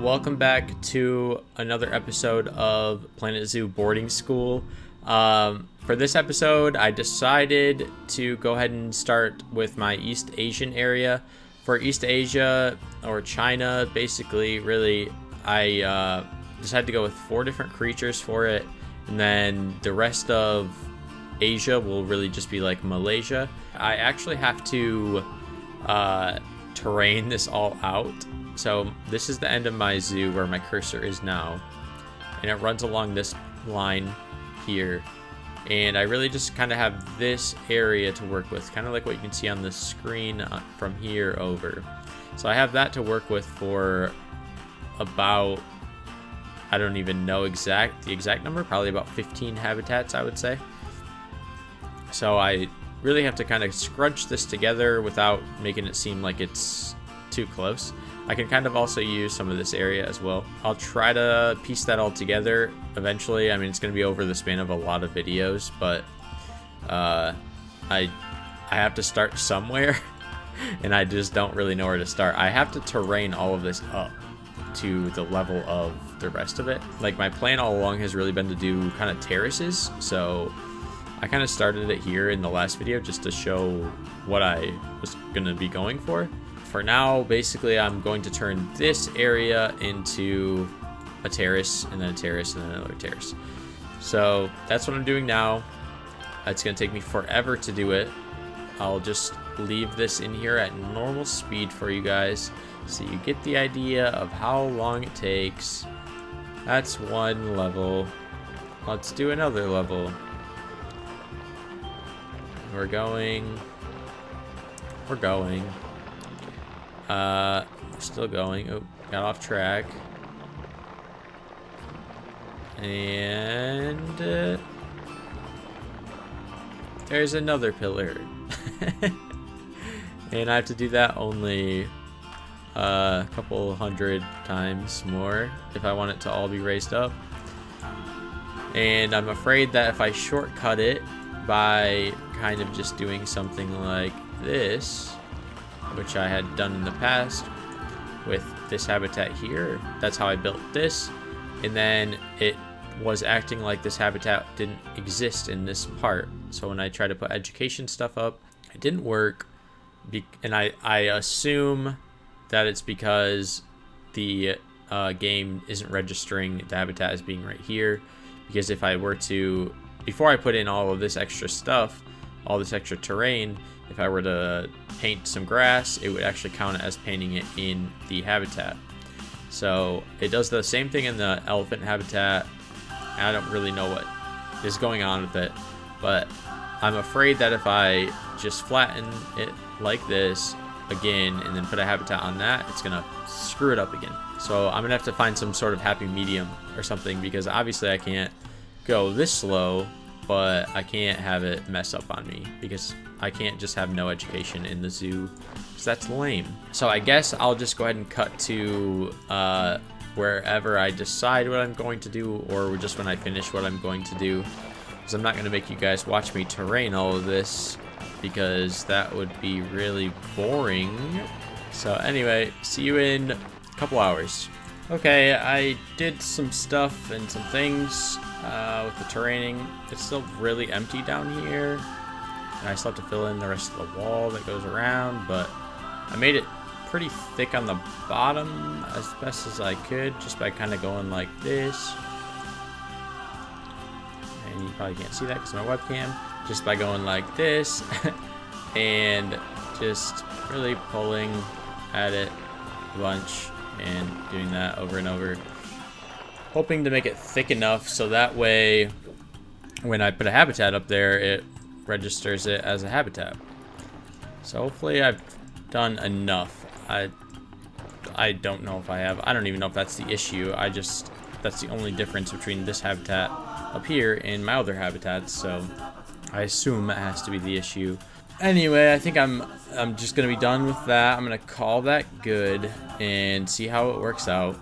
Welcome back to another episode of Planet Zoo Boarding School. For this episode, I decided to go ahead and start with my East Asian area. For East Asia, or China, basically, really, I decided to go with 4 different creatures for it. And then the rest of Asia will really just be like Malaysia. I actually have to terrain this all out. So this is the end of my zoo where my cursor is now, and it runs along this line here, and I really just kind of have this area to work with, kind of like what you can see on the screen from here over. So I have that to work with for about, I don't even know the exact number, probably about 15 habitats, I would say. So I really have to kind of scrunch this together without making it seem like it's too close. I can kind of also use some of this area as well. I'll try to piece that all together eventually. I mean, it's going to be over the span of a lot of videos, but I have to start somewhere, and I just don't really know where to start. I have to terrain all of this up to the level of the rest of it. Like, my plan all along has really been to do kind of terraces, so I kind of started it here in the last video just to show what I was going to be going for. For now, basically, I'm going to turn this area into a terrace, and then a terrace, and then another terrace. So that's what I'm doing now. It's going to take me forever to do it. I'll just leave this in here at normal speed for you guys, so you get the idea of how long it takes. That's one level. Let's do another level. We're going. Still going. Oh, got off track. And there's another pillar. And I have to do that only a couple hundred times more if I want it to all be raised up. And I'm afraid that if I shortcut it by kind of just doing something like this, which I had done in the past with this habitat here. That's how I built this, and then it was acting like this habitat didn't exist in this part. So when I tried to put education stuff up, it didn't work, and I assume that it's because the game isn't registering the habitat as being right here, because if I were to, before I put in all of this extra stuff, all this extra terrain, if I were to paint some grass, it would actually count as painting it in the habitat. So it does the same thing in the elephant habitat. I don't really know what is going on with it, but I'm afraid that if I just flatten it like this again and then put a habitat on that, it's gonna screw it up again. So I'm gonna have to find some sort of happy medium or something, because obviously I can't go this slow, but I can't have it mess up on me, because I can't just have no education in the zoo, because that's lame. So I guess I'll just go ahead and cut to wherever I decide what I'm going to do, or just when I finish what I'm going to do, because I'm not going to make you guys watch me terrain all of this, because that would be really boring. So anyway, see you in a couple hours. Okay, I did some stuff and some things with the terraining. It's still really empty down here, and I still have to fill in the rest of the wall that goes around, but I made it pretty thick on the bottom as best as I could, just by kind of going like this. And you probably can't see that because of my webcam. Just by going like this and just really pulling at it a bunch and doing that over and over, hoping to make it thick enough so that way when I put a habitat up there, it registers it as a habitat. So hopefully I've done enough. I don't know if I have. I don't even know if that's the issue. That's the only difference between this habitat up here and my other habitats, so I assume that has to be the issue. Anyway, I think I'm just gonna be done with that. I'm gonna call that good and see how it works out.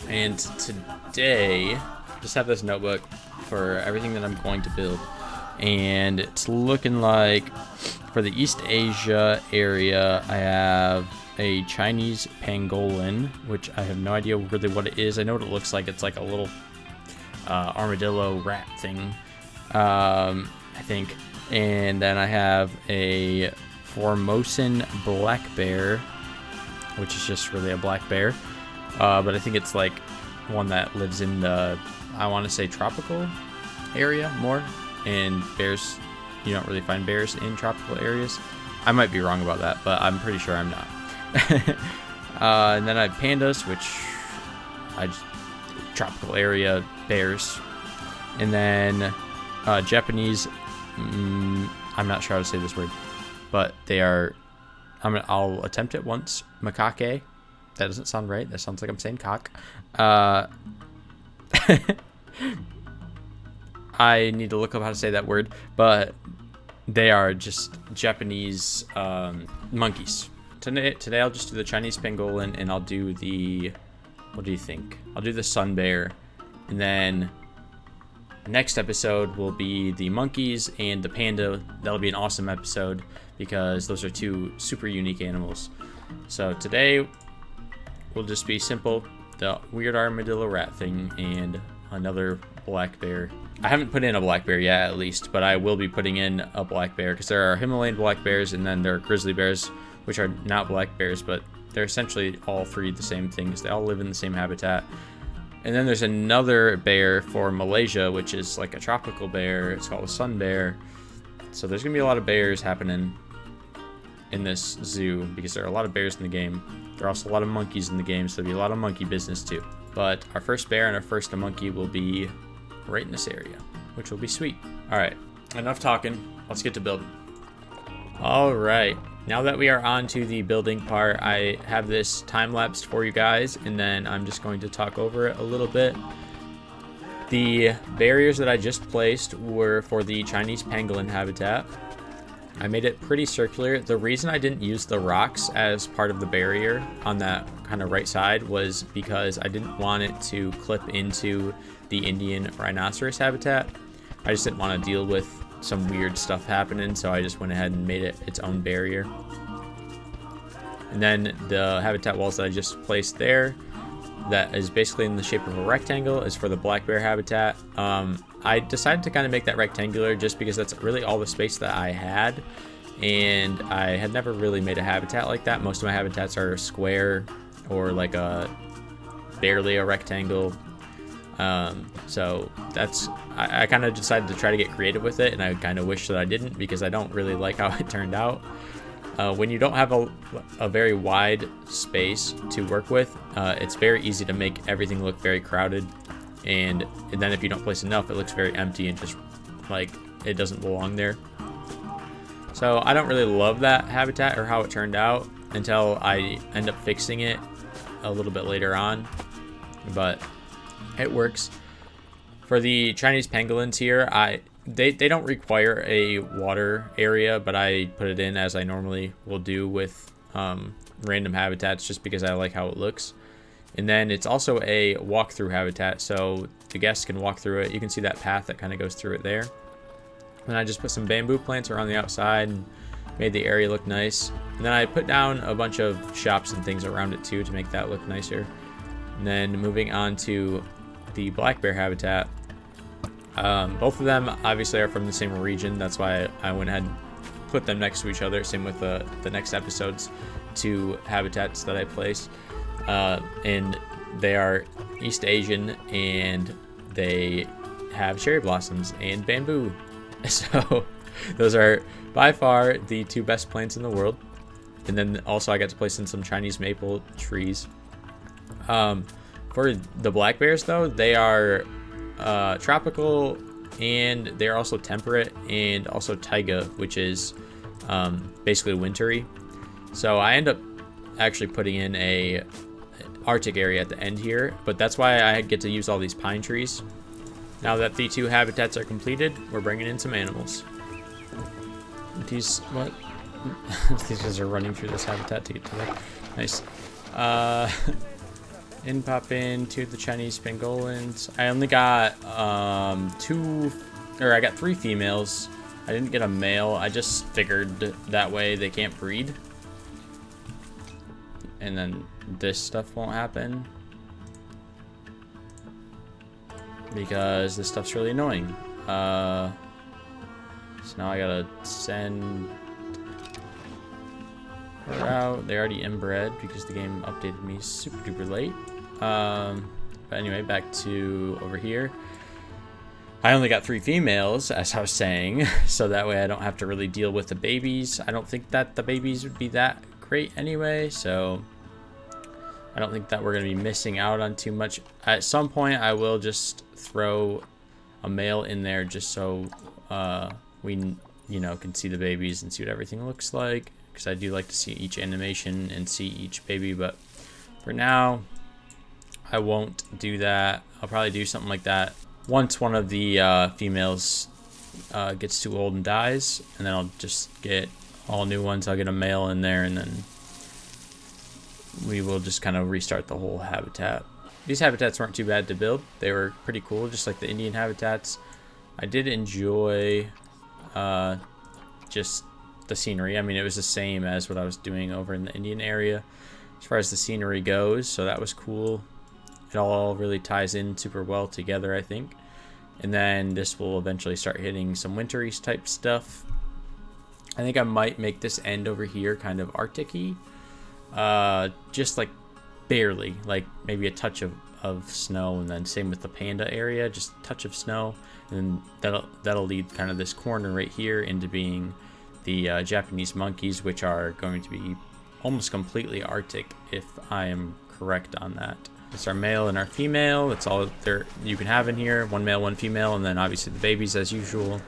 And today, just have this notebook for everything that I'm going to build, and it's looking like for the East Asia area, I have a Chinese pangolin, which I have no idea really what it is. I know what it looks like. It's like a little armadillo rat thing, I think. And then I have a Formosan black bear, which is just really a black bear. But I think it's like one that lives in the, I want to say, tropical area more. And bears, you don't really find bears in tropical areas. I might be wrong about that, but I'm pretty sure I'm not. And then I have pandas, which I just, tropical area bears. And then Japanese, I'm not sure how to say this word, but they are, I'll attempt it once. Macaque. That doesn't sound right. That sounds like I'm saying cock. I need to look up how to say that word, but they are just Japanese monkeys. Today I'll just do the Chinese pangolin, and I'll do the, what do you think? I'll do the sun bear, and then next episode will be the monkeys and the panda. That'll be an awesome episode because those are two super unique animals. So today will just be simple, the weird armadillo rat thing and another black bear. I haven't put in a black bear yet, at least, but I will be putting in a black bear because there are Himalayan black bears and then there are grizzly bears, which are not black bears, but they're essentially all three the same things. They all live in the same habitat. And then there's another bear for Malaysia, which is like a tropical bear. It's called a sun bear. So there's gonna be a lot of bears happening in this zoo because there are a lot of bears in the game. There are also a lot of monkeys in the game, so there'll be a lot of monkey business too. But our first bear and our first monkey will be right in this area, which will be sweet. All right, enough talking. Let's get to building. All right, now that we are on to the building part, I have this time-lapsed for you guys, and then I'm just going to talk over it a little bit. The barriers that I just placed were for the Chinese pangolin habitat. I made it pretty circular. The reason I didn't use the rocks as part of the barrier on that kind of right side was because I didn't want it to clip into the Indian rhinoceros habitat. I just didn't want to deal with some weird stuff happening, so I just went ahead and made it its own barrier. And then the habitat walls that I just placed there, that is basically in the shape of a rectangle, is for the black bear habitat. I decided to kind of make that rectangular just because that's really all the space that I had, and I had never really made a habitat like that. Most of my habitats are square or like barely a rectangle. So that's, I kind of decided to try to get creative with it, and I kind of wish that I didn't because I don't really like how it turned out. When you don't have a very wide space to work with, it's very easy to make everything look very crowded, and then if you don't place enough, it looks very empty and just like it doesn't belong there. So I don't really love that habitat or how it turned out until I end up fixing it a little bit later on, but it works. For the Chinese pangolins here, they don't require a water area, but I put it in as I normally will do with random habitats just because I like how it looks. And then it's also a walk-through habitat, so the guests can walk through it. You can see that path that kind of goes through it there. And I just put some bamboo plants around the outside and made the area look nice. And then I put down a bunch of shops and things around it too to make that look nicer. And then moving on to the black bear habitat. Both of them obviously are from the same region. That's why I went ahead and put them next to each other. Same with the next episode's two habitats that I placed. And they are East Asian, and they have cherry blossoms and bamboo. So those are by far the two best plants in the world. And then also I got to place in some Chinese maple trees. For the black bears though, they are tropical, and they're also temperate, and also taiga, which is basically wintry. So I end up actually putting in a Arctic area at the end here, but that's why I get to use all these pine trees. Now that the two habitats are completed, we're bringing in some animals. These guys are running through this habitat to get to there. Nice. Pop into the Chinese pangolins. I only got I got 3 females. I didn't get a male. I just figured that way they can't breed. and then this stuff won't happen because this stuff's really annoying. So now I gotta send her out. They already inbred because the game updated me super duper late. But anyway, back to over here. I only got 3 females, as I was saying, so that way I don't have to really deal with the babies. I don't think that the babies would be that great anyway, so I don't think that we're going to be missing out on too much. At some point, I will just throw a male in there just so we, you know, can see the babies and see what everything looks like, because I do like to see each animation and see each baby, but for now, I won't do that. I'll probably do something like that once one of the females gets too old and dies, and then I'll just get all new ones. I'll get a male in there, and then we will just kind of restart the whole habitat. These habitats weren't too bad to build. They were pretty cool, just like the Indian habitats. I did enjoy just the scenery. I mean, it was the same as what I was doing over in the Indian area as far as the scenery goes, so that was cool. It all really ties in super well together, I think. And then this will eventually start hitting some wintry type stuff. I think I might make this end over here kind of Arctic-y. Just like barely, like maybe a touch of snow, and then same with the panda area, just a touch of snow. And then that'll lead kind of this corner right here into being the Japanese monkeys, which are going to be almost completely Arctic, if I am correct on that. It's our male and our female. That's all there you can have in here. 1 male, 1 female, and then obviously the babies as usual.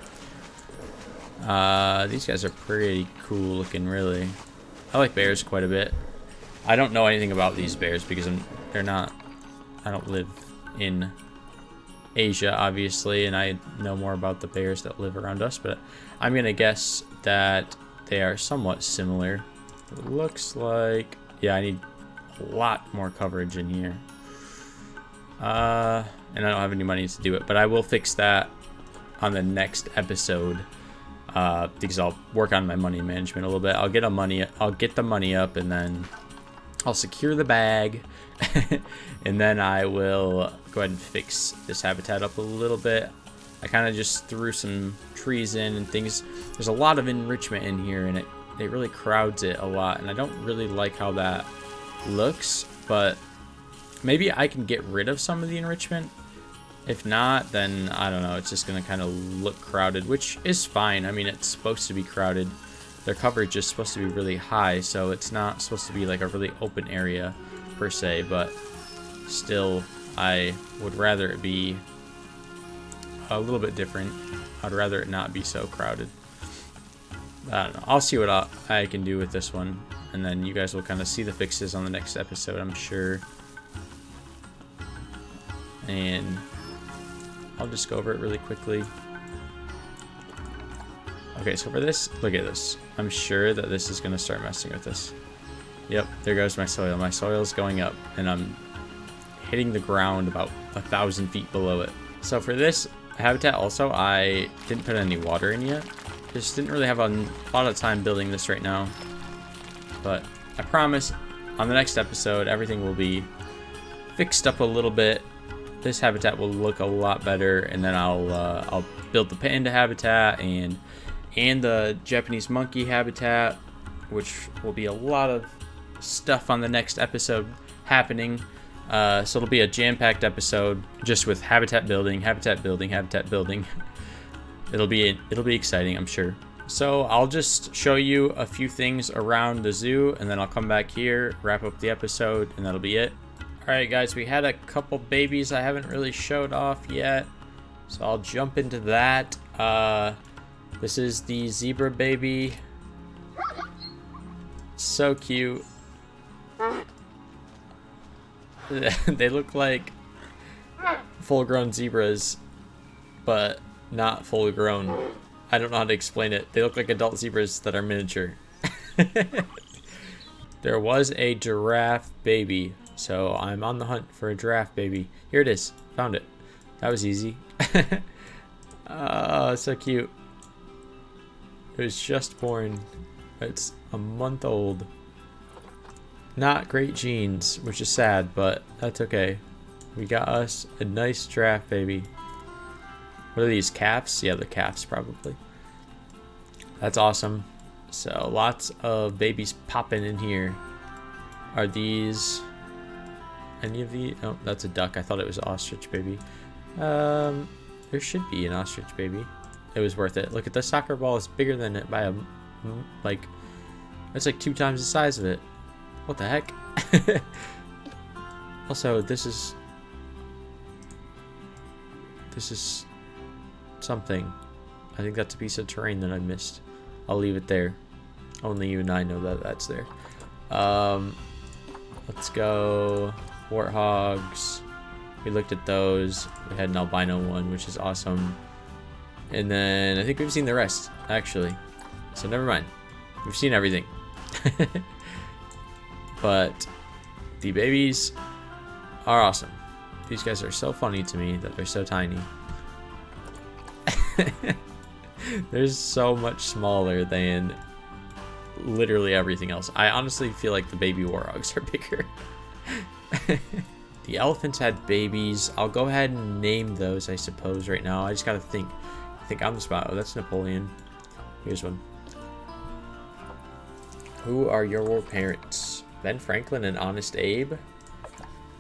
These guys are pretty cool looking, really. I like bears quite a bit. I don't know anything about these bears because I don't live in Asia, obviously, and I know more about the bears that live around us, but I'm gonna guess that they are somewhat similar. It looks like, yeah, I need a lot more coverage in here. And I don't have any money to do it, but I will fix that on the next episode, because I'll work on my money management a little bit. I'll get the money up, and then I'll secure the bag, and then I will go ahead and fix this habitat up a little bit. I kind of just threw some trees in and things. There's a lot of enrichment in here, and it really crowds it a lot, and I don't really like how that looks, but maybe I can get rid of some of the enrichment. If not, then I don't know, it's just gonna kind of look crowded, which is fine. I mean, it's supposed to be crowded. Their coverage is supposed to be really high, so it's not supposed to be like a really open area per se, but still, I would rather it be a little bit different. I'd rather it not be so crowded. I don't know. I'll see what I can do with this one, and then you guys will kind of see the fixes on the next episode, I'm sure. And I'll just go over it really quickly. Okay, so for this, look at this. I'm sure that this is going to start messing with this. Yep, there goes my soil. My soil's going up, and I'm hitting the ground about 1,000 feet below it. So for this habitat also, I didn't put any water in yet. Just didn't really have a lot of time building this right now. But I promise on the next episode, everything will be fixed up a little bit. This habitat will look a lot better, and then I'll build the panda habitat and the Japanese monkey habitat, which will be a lot of stuff on the next episode happening. So it'll be a jam-packed episode just with habitat building, habitat building, habitat building. It'll be exciting, I'm sure. So I'll just show you a few things around the zoo, and then I'll come back here, wrap up the episode, and that'll be it. Alright guys, we had a couple babies I haven't really showed off yet, so I'll jump into that. This is the zebra baby. So cute. They look like full-grown zebras, but not full-grown. I don't know how to explain it. They look like adult zebras that are miniature. There was a giraffe baby, so I'm on the hunt for a giraffe baby. Here it is. Found it. That was easy. Oh, so cute. It was just born. It's a month old. not great genes, which is sad, but that's okay. We got us a nice giraffe baby. What are these, calves? Yeah, the calves probably. That's awesome. So lots of babies popping in here. Are these any of the? Oh, that's a duck. I thought it was an ostrich baby. There should be an ostrich baby. It was worth it. Look at the soccer ball. Is bigger than it by a like. It's like 2 times the size of it. What the heck? Also, this is something. I think that's a piece of terrain that I missed. I'll leave it there. Only you and I know that that's there. Let's go. Warthogs. We looked at those. We had an albino one, which is awesome. And then I think we've seen the rest, actually. So never mind. We've seen everything. But the babies are awesome. These guys are so funny to me that they're so tiny. They're so much smaller than literally everything else. I honestly feel like the baby warthogs are bigger. The elephants had babies. I'll go ahead and name those, I suppose, right now. I just gotta think on the spot. Oh, that's Napoleon. Here's one. Who are your parents? Ben Franklin and Honest Abe?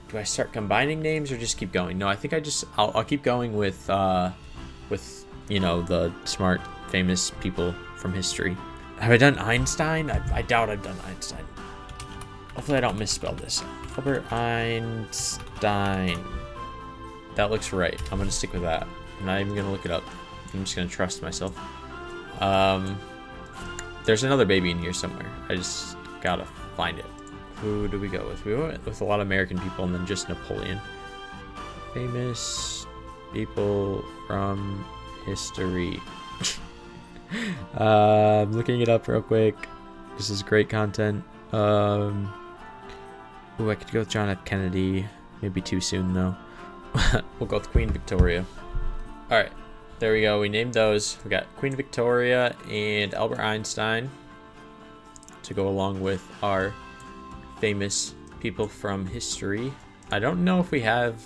Do I start combining names or just keep going? No, I think I'll keep going with you know, the smart, famous people from history. Have I done Einstein? I doubt I've done Einstein. Hopefully I don't misspell this. Albert Einstein. That looks right. I'm gonna stick with that. I'm not even gonna look it up. I'm just gonna trust myself. There's another baby in here somewhere. I just gotta find it. Who do we go with? We went with a lot of American people and then just Napoleon. Famous people from history. I'm looking it up real quick. This is great content. Ooh, I could go with John F. Kennedy. Maybe too soon though. We'll go with Queen Victoria. Alright, there we go. We named those. We got Queen Victoria and Albert Einstein to go along with our famous people from history. I don't know if we have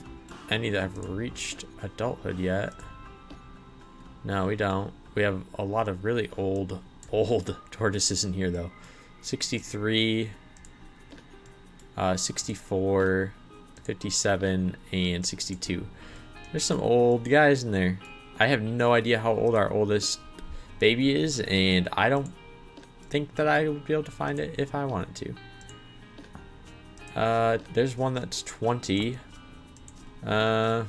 any that have reached adulthood yet. No, we don't. We have a lot of really old tortoises in here though. 63, 64, 57, and 62. There's some old guys in there. I have no idea how old our oldest baby is, and I don't think that I would be able to find it if I wanted to. There's one that's 20. Let's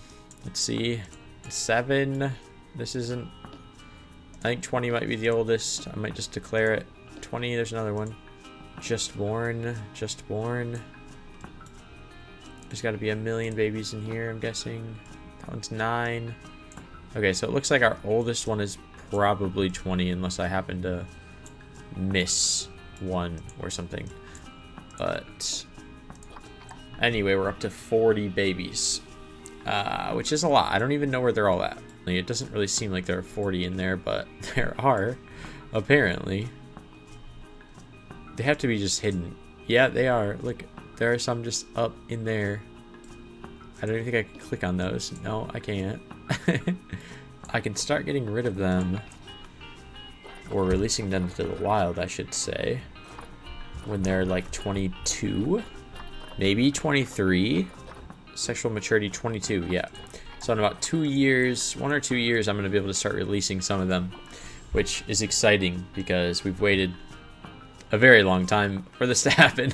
see. 7. This isn't. I think 20 might be the oldest. I might just declare it. 20, there's another one. Just born. There's got to be a million babies in here, I'm guessing. That one's 9. Okay, so it looks like our oldest one is probably 20, unless I happen to miss one or something. But anyway, we're up to 40 babies, which is a lot. I don't even know where they're all at. It doesn't really seem like there are 40 in there, but there are, apparently. They have to be just hidden. Yeah, they are. Look, there are some just up in there. I don't even think I can click on those. No, I can't. I can start getting rid of them, or releasing them to the wild, I should say, when they're like 22, maybe 23. Sexual maturity 22, yeah. So in about 2 years, 1 or 2 years, I'm going to be able to start releasing some of them, which is exciting because we've waited a very long time for this to happen.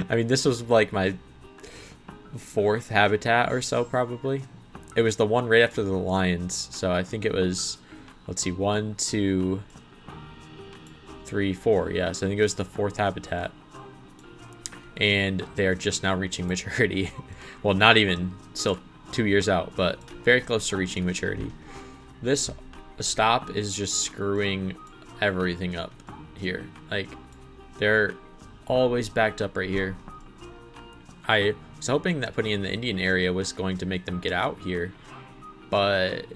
I mean, this was like my 4th habitat or so, probably. It was the one right after the lions, so I think it was, let's see, 1, 2, 3, 4. Yeah, so I think it was the 4th habitat. And they are just now reaching maturity. Well, not even, still 2 years out, but very close to reaching maturity. This stop is just screwing everything up here. Like, they're always backed up right here. I was hoping that putting in the Indian area was going to make them get out here, but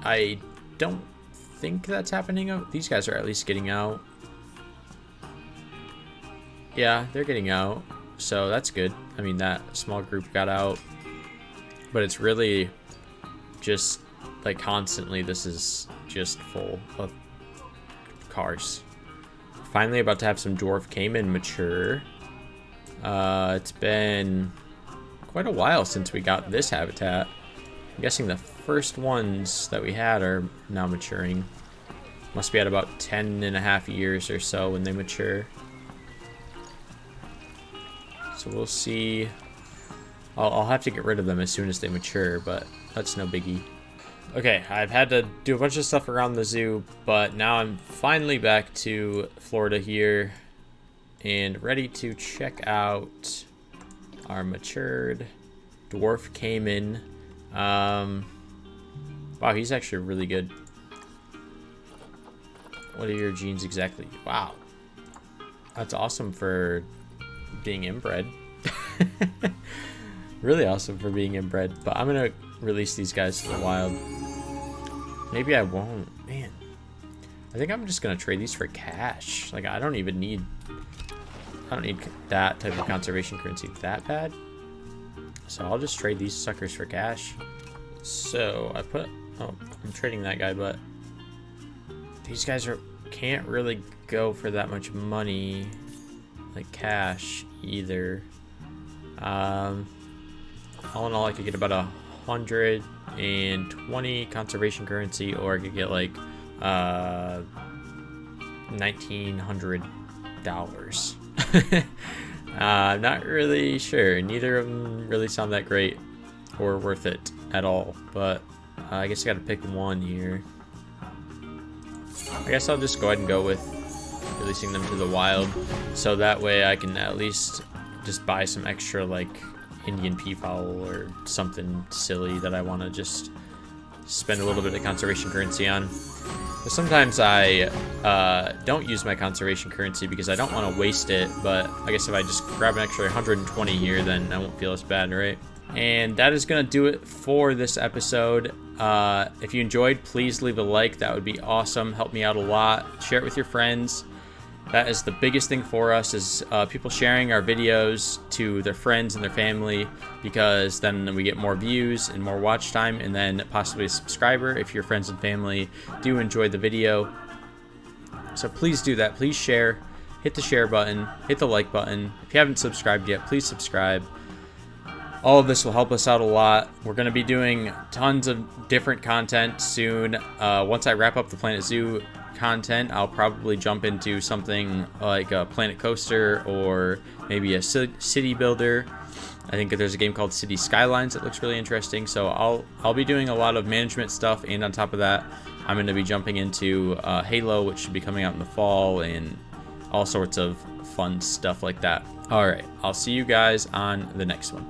I don't think that's happening. These guys are at least getting out. Yeah, they're getting out. so that's good. I mean, that small group got out, but it's really just like constantly this is just full of cars. Finally about to have some dwarf caiman mature. It's been quite a while since we got this habitat. I'm guessing the first ones that we had are now maturing. Must be at about 10.5 years or so when they mature. So we'll see. I'll have to get rid of them as soon as they mature, but that's no biggie. Okay, I've had to do a bunch of stuff around the zoo, but now I'm finally back to Florida here and ready to check out our matured dwarf caiman. Wow, he's actually really good. What are your genes exactly? Wow, that's awesome for being inbred. Really awesome for being inbred. But I'm gonna release these guys to the wild. Maybe I won't. Man, I think I'm just gonna trade these for cash. Like, I don't need that type of conservation currency that bad. So I'll just trade these suckers for cash. So I'm trading that guy, but these guys can't really go for that much money, like cash either. All in all, I could get about 120 conservation currency, or I could get like $1,900. I'm not really sure. Neither of them really sound that great or worth it at all, but I guess I gotta pick one here. I guess I'll just go ahead and go with releasing them to the wild, so that way I can at least just buy some extra like Indian peafowl or something silly that I want to just spend a little bit of conservation currency on. But sometimes I don't use my conservation currency because I don't want to waste it, but I guess if I just grab an extra 120 here, then I won't feel as bad, right? And that is going to do it for this episode. If you enjoyed, please leave a like. That would be awesome. Help me out a lot. Share it with your friends. That is the biggest thing for us, is people sharing our videos to their friends and their family, because then we get more views and more watch time, and then possibly a subscriber if your friends and family do enjoy the video. So please do that. Please share. Hit the share button. Hit the like button. If you haven't subscribed yet, please subscribe. All of this will help us out a lot. We're going to be doing tons of different content soon. Once I wrap up the Planet Zoo content, I'll probably jump into something like a Planet Coaster or maybe a city builder. I think that there's a game called City Skylines that looks really interesting. So I'll be doing a lot of management stuff, and on top of that, I'm going to be jumping into Halo, which should be coming out in the fall, and all sorts of fun stuff like that. All right, I'll see you guys on the next one.